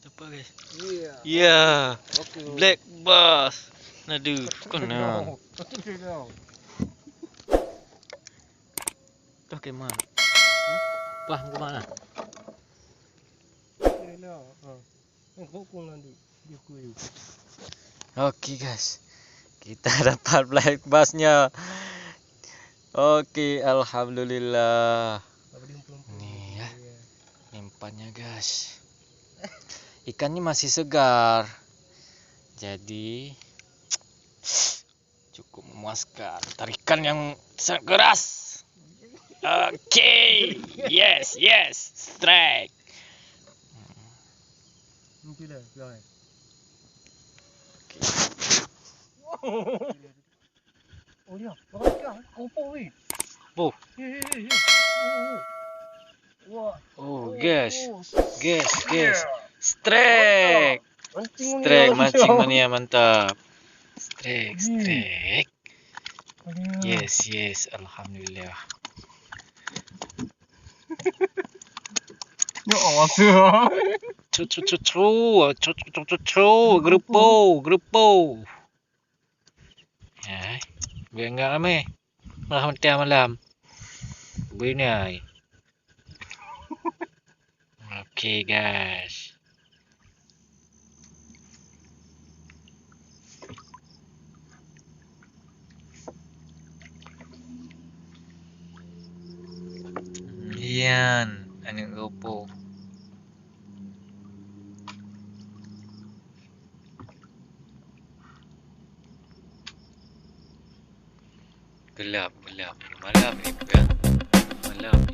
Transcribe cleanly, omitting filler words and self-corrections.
Dapat guys. Iya. Ya. Oke. Black bass. Aduh, kena. Tuh ke mana? Pah ke mana? Oke guys. Kita dapat black bassnya. Oke, alhamdulillah. Nih ya. Umpannya guys. Ikannya masih segar. Jadi cukup memuaskan. Tarikan yang sangat keras. Oke. Yes, strike. Oh ya, kompor ni. Oh. Oh, guys. Strike. Mancing mania mantap. Strike. Yes, alhamdulillah. Ya Allah tuh. Grupo. Ya, biar enggak rame. Malam. Begini. Oke, guys. Yan, anak grupo. Gelap. Malam ni bukan? Malam.